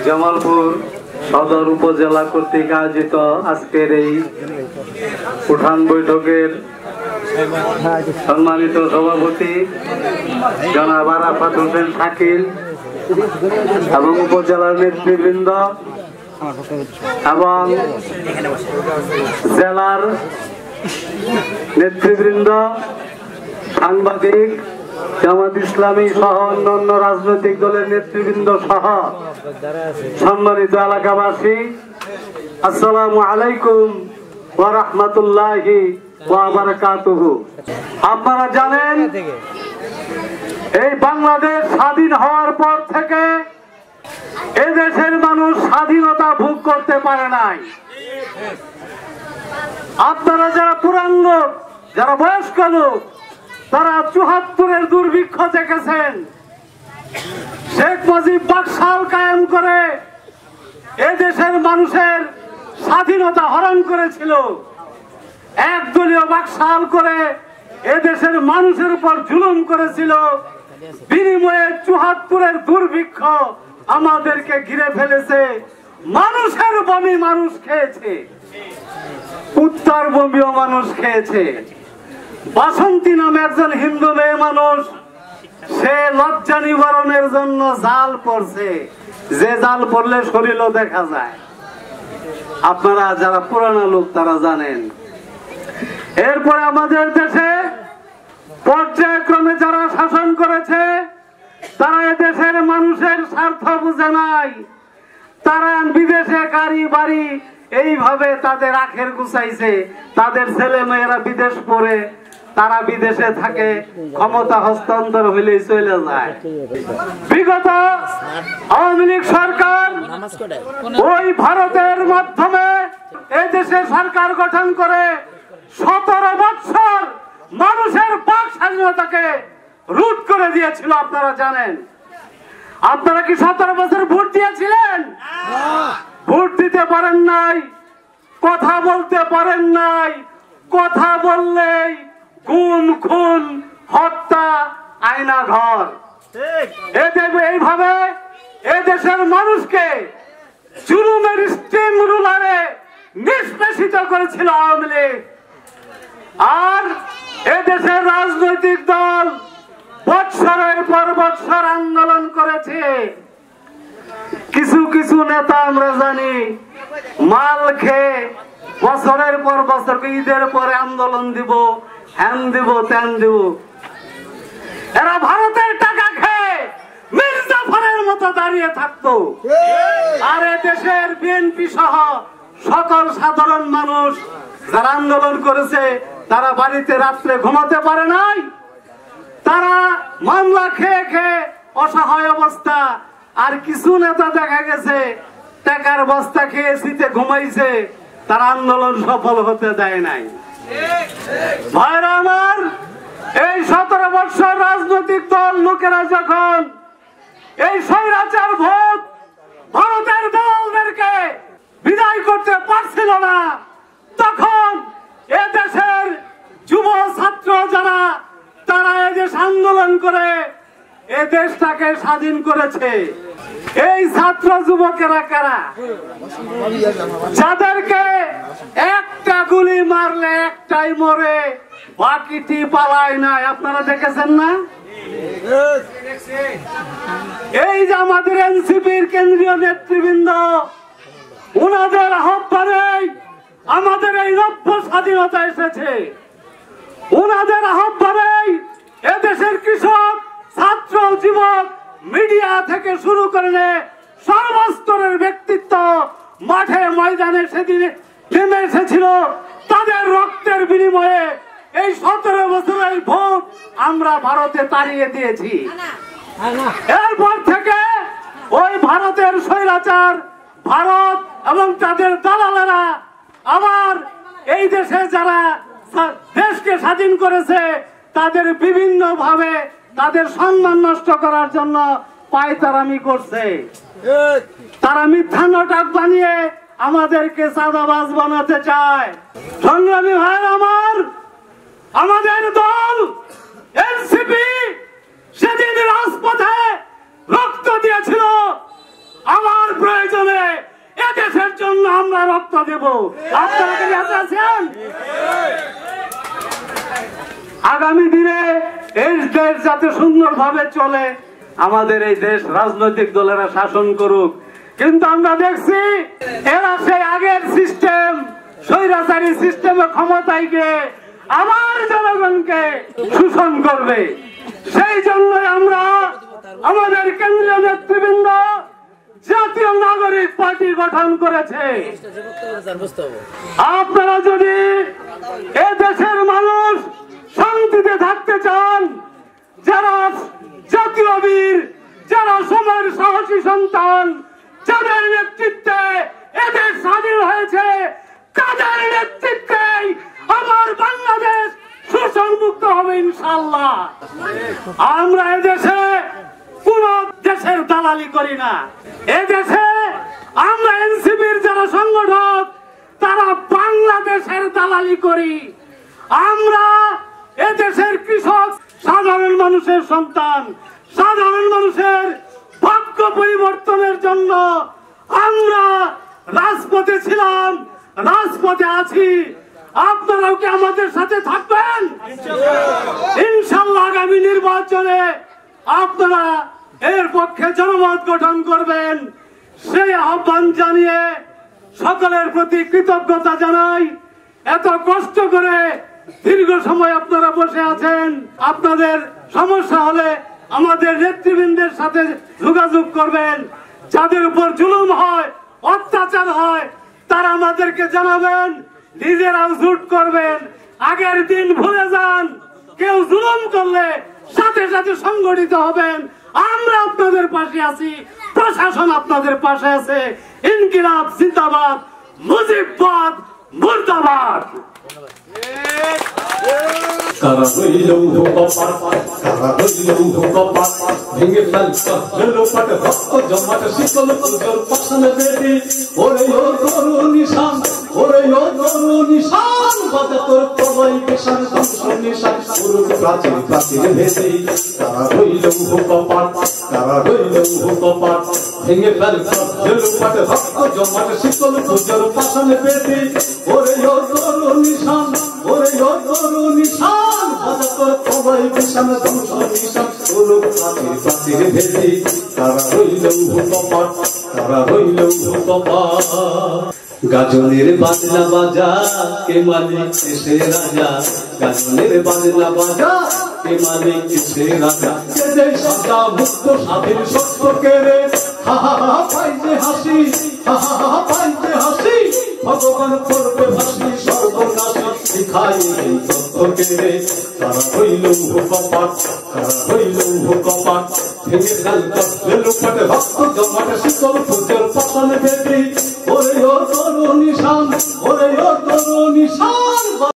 জামালপুর সদর উপজেলা কর্তৃক আয়োজিত আজকের এই উঠান বৈঠকের সম্মানিত সভাপতি জনাব আরাফাত হোসেন শাকিল এবং উপজেলার নেতৃবৃন্দ এবং জেলার নেতৃবৃন্দ, সাংবাদিক, জামাত ইসলামী সহ অন্যান্য রাজনৈতিক দলের নেতৃবৃন্দ সহ সম্মানিত এলাকাবাসী, আসসালামু আলাইকুম ওয়া রাহমাতুল্লাহি ওয়া বারাকাতুহু। আপনারা জানেন এই বাংলাদেশ স্বাধীন হওয়ার পর থেকে এদেশের মানুষ স্বাধীনতা ভোগ করতে পারে নাই। আপনারা যারা পুরান লোক, যারা বয়স্ক লোক, তারা ৭৪-এর দুর্ভিক্ষ দেখেছেন। শেখ মুজিব বাকশাল কায়েম করে এদেশের মানুষের স্বাধীনতা হরণ করেছিল। একদলীয় বাকশাল করে এদেশের মানুষের উপর জুলুম করেছিল। বিনিময়ে ৭৪-এর দুর্ভিক্ষ আমাদেরকে ঘিরে ফেলেছে। মানুষের বমি মানুষ খেয়েছে, উত্তর বমিও মানুষ খেয়েছে। বাসন্তী নামে একজন হিন্দু মেয়ে মানুষ, সে লজ্জা নিবারণের জন্য জাল পড়ছে, যে জাল পড়লে শরীরও দেখা যায়। আপনারা যারা পুরানো লোক তারা জানেন। এরপরে আমাদের দেশে পর্যায়ক্রমে যারা শাসন করেছে তারা এদেশের মানুষের স্বার্থ বুঝে নাই। তারা বিদেশে গাড়ি বাড়ি এইভাবে তাদের আখের গুছাইছে। তাদের ছেলে মেয়েরা বিদেশ পড়ে, তারা বিদেশে থাকে, ক্ষমতা হস্তান্তর হইলেই চলে যায়। বিগত আওয়ামী লীগ সরকার ওই ভারতের মাধ্যমে এই দেশে সরকার গঠন করে ১৭ বছর মানুষের বাক স্বাধীনতাকে রুট করে দিয়েছিল। আপনারা জানেন। আপনারা কি ১৭ বছর ভোট দিয়েছিলেন? ভোট দিতে পারেন নাই, কথা বলতে পারেন নাই। কথা বললেই গুম, খুন, হত্যা, আয়না ঘর। এইভাবে এদেশের মানুষকে জুলুমের স্টিম রুলারে নিষ্পেষিত করেছিল আওয়ামী লীগ। আর এদেশের রাজনৈতিক দল বৎসরের পর বৎসর আন্দোলন করেছে। কিছু কিছু নেতা আমরা জানি মাল খেয়ে বছরের পর বছর ঈদের পরে আন্দোলন দিব, হ্যান দিব, ত্যান দিব। এরা ভারতের টাকা খেয়ে মির্জাফরের মতো দাঁড়িয়ে থাকতো। আর দেশের বিএনপি সহ সকল সাধারণ মানুষ যারা আন্দোলন করেছে তারা বাড়িতে রাত্রে ঘুমাতে পারে নাই। তারা মামলা খেয়ে খেয়ে অসহায় অবস্থা। আর কিছু নেতা দেখা গেছে টাকার বস্তা খেয়ে শীতে ঘুমাইছে, তারা আন্দোলন সফল হতে দেয় নাই। ভাইরা আমার, এই ১৭ বছর রাজনৈতিক দল লোকেরা যখন এই স্বৈরাচার ভোট ভারতের দলদেরকে বিদায় করতে পারছিল না, তখন এদেশের যুব ছাত্র যারা, তারা এদেশ আন্দোলন করে এ দেশটাকে স্বাধীন করেছে। এই ছাত্র যুবকেরা কারা? যাদেরকে একটা গুলি মারলে একটাই মরে, বাকিটি পালায় নাই। আপনারা দেখেছেন না? এই যে আমাদের এনসিপির কেন্দ্রীয় নেতৃবৃন্দ, ওনাদের আহ্বানে আমাদের এই নব্য স্বাধীনতা এসেছে। ওনাদের আহ্বানে এদেশের কৃষক, ছাত্র, যুবক, মিডিয়া থেকে শুরু করে সর্বস্তরের ব্যক্তিত্ব মাঠে ময়দানে সেদিন নেমে এসেছিল। তাদের রক্তের বিনিময়ে এই ১৭ বছরের ভোট আমরা ভারতে তাড়িয়ে দিয়েছি। এরপর থেকে ওই ভারতের স্বৈরাচার ভারত এবং তাদের দালালেরা আবার এই দেশে যারা দেশকে স্বাধীন করেছে তাদের বিভিন্ন ভাবে তাদের সম্মান নষ্ট করার জন্য পায়তারামি করছে। তারা মিথ্যা নাটক বানিয়ে আমাদেরকে চাঁদাবাজ বানাতে চায়। সংগ্রামী ভাইয়ের আমার, আমাদের দল এনসিপি সেদিন রাজপথে রক্ত দিয়েছিল। আমার আমরা রক্ত দেব। আপনারা কি রাজি আছেন? আগামী দিনে এই দেশ যাতে সুন্দরভাবে চলে, আমাদের এই দেশ রাজনৈতিক দলেরা শাসন করুক, কিন্তু আমরা দেখছি এরা সেই আগের সিস্টেম, স্বৈরাচারী সিস্টেমে ক্ষমতায় গিয়ে আবার জনগণকে শোষণ করবে। সেই জন্য আমরা আমাদের কেন্দ্রীয় নেতৃবৃন্দ জাতীয় নাগরিক পার্টি গঠন করেছে। আপনারা যদি এ দেশের মানুষ শান্তিতে থাকতে চান, যারা জাতীয় বীর, যারা সময়ের সাহসী সন্তান, যাদের নেতৃত্বে এদেশ স্বাধীন হয়েছে, তাদের নেতৃত্বে আমার বাংলাদেশ শোষণ মুক্ত হবে ইনশাআল্লাহ। আমরা এদেশে কোন দেশের দালালি করি না। এদেশে আমরা এনসিপির যারা সংগঠক, তারা বাংলাদেশের দালালি করি। আমরা এদেশের কৃষক, সাধারণ মানুষের সন্তান, সাধারণ মানুষের ভাগ্য পরিবর্তনের জন্য আমরা রাজপথে ছিলাম, রাজপথে আছি। আপনারাও কি আমাদের সাথে থাকবেন? ইনশাআল্লাহ আগামী নির্বাচনে আপনারা এর পক্ষে জনমত গঠন করবেন, সেই আহ্বান জানিয়ে সকলের প্রতি কৃতজ্ঞতা জানাই। এত কষ্ট করে দীর্ঘ সময় আপনারা বসে আছেন, আপনাদের সমস্যা হলে আমাদের নেতৃবৃন্দের সাথে যোগাযোগ করবেন। যাদের উপর জুলুম হয়, অত্যাচার হয়, তারা আমাদেরকে জানাবেন, নিজেরাও জুট করবেন। আগের দিন ভুলে যান, কেউ জুলুম করলে সাথে সাথে সংগঠিত হবেন। আমরা আপনাদের পাশে আছি, প্রশাসন আপনাদের পাশে আছে। ইনকিলাব জিন্দাবাদ, মুজিববাদ মুর্দাবাদ। কারা হইল কপাট, কারা হইল কপাট, ভেঙে ফেলতা লোপাট, রক্ত জমাট শিকল পুজোর পাশানে বেদি। ওরে ও তরু নিশান, ওরে ও তরু নিশান, বাজা তোর প্রবাই পেশান ধ্বংস নিশান, পুরো প্রাচীর প্রাচীর ভেদি। কারা হইল কপাট, কারা হইল কপাট, ভেঙে ফেলতা লোপাট, রক্ত জমাট শিকল পুজোর পাশানে বেদি। ওরে ও তরু নিশান, ওরে ও তরু নিশান, বাজা তোর প্রবাই পেশান ধ্বংস নিশান, পুরো প্রাচীর প্রাচীর ভেদি। কারা হইল কপাট, কারা হইল কপাট। গাজনের বাজনা বাজা, কে মালিক সে রাজা। গাজনের বাজনা বাজা, কে মালিক সে রাজা। যে সাদা মুক্ত স্বাধীন সত্য কেড়ে, হা হা হা পাইতে হাসি, হা হা হা পাইতে হাসি। ভগবান করবে ভাসি সর্বনাশী, শিখাই এই তত্ত্ব কেড়ে। তারা হইল কপাট, তারা হইল কপাট, ভেঙে ফেলতা লোপাটে ভক্ত জমাটে শিকল পুজোর পাশানে বেদি। ওরে ও তরু নিশান, ওরে ও তরু